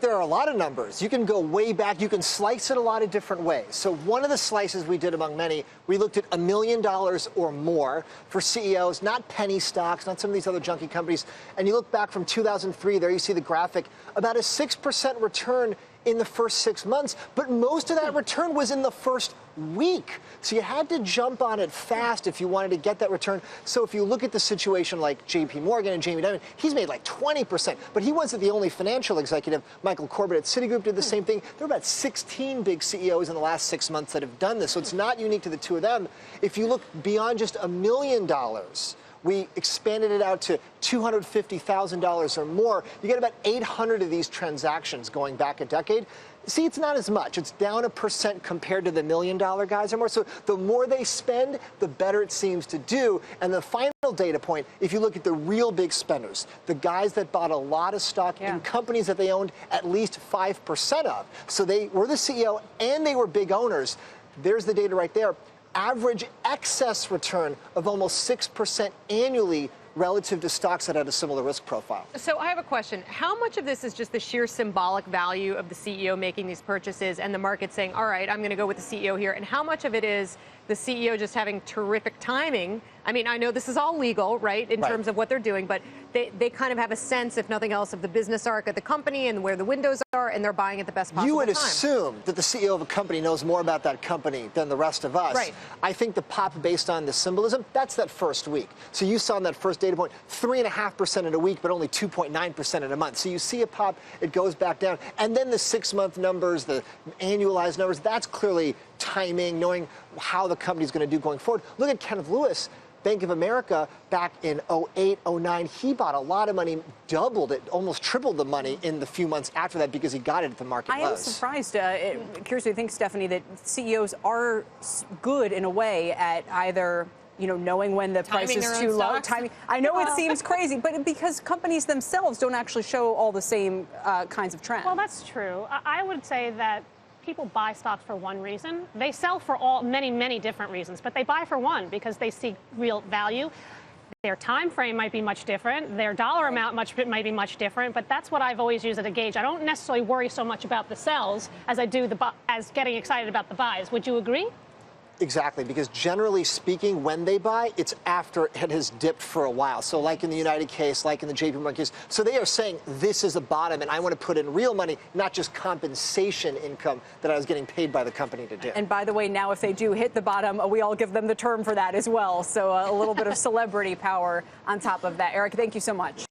There are a lot of numbers. You can go way back. You can slice it a lot of different ways. So one of the slices we did among many, we looked at $1 million or more for CEOs, not penny stocks, not some of these other junky companies. And you look back from 2003, there you see the graphic, about a 6% return in the first 6 months, but most of that return was in the first week. So you had to jump on it fast if you wanted to get that return. So if you look at the situation like JP Morgan and Jamie Dimon, he's made like 20%, but he wasn't the only financial executive. Michael Corbett at Citigroup did the same thing. There are about 16 big CEOs in the last 6 months that have done this. So it's not unique to the two of them. If you look beyond just $1 million, we expanded it out to $250,000 or more. You get about 800 of these transactions going back a decade. See, it's not as much. It's down 1% compared to the $1 million guys or more. So the more they spend, the better it seems to do. And the final data point, if you look at the real big spenders, the guys that bought a lot of stock in companies that they owned at least 5% of, so they were the CEO and they were big owners, there's the data right there. Average excess return of almost 6% annually relative to stocks that had a similar risk profile. So I have a question. How much of this is just the sheer symbolic value of the CEO making these purchases and the market saying, all right, I'm going to go with the CEO here? And how much of it is the CEO just having terrific timing? I mean, I know this is all legal, right, in terms of what they're doing, but they kind of have a sense, if nothing else, of the business arc of the company and where the windows are, and they're buying at the best possible time. You would assume that the CEO of a company knows more about that company than the rest of us. Right. I think the pop based on the symbolism, that's that first week. So you saw in that first data point, 3.5% in a week, but only 2.9% in a month. So you see a pop, it goes back down. And then the 6-month numbers, the annualized numbers, that's clearly timing, knowing how the company's going to do going forward. Look at Kenneth Lewis, Bank of America, back in 08, 09, he bought a lot of money, doubled it, almost tripled the money in the few months after that because he got it at the market lows. I am surprised, curiously to think, Stephanie, that CEOs are good in a way at either knowing when the price is too low. Timing. I know it seems crazy, but because companies themselves don't actually show all the same kinds of trends. Well, that's true. I would say that people buy stocks for one reason. They sell for many different reasons, but they buy for one because they see real value. Their time frame might be much different. Their dollar amount might be much different, but that's what I've always used as a gauge. I don't necessarily worry so much about the sells as I do as getting excited about the buys. Would you agree? Exactly, because generally speaking, when they buy, it's after it has dipped for a while. So like in the United case, like in the JP Morgan case. So they are saying this is a bottom and I want to put in real money, not just compensation income that I was getting paid by the company to do. And by the way, now if they do hit the bottom, we all give them the term for that as well. So a little bit of celebrity power on top of that. Eric, thank you so much.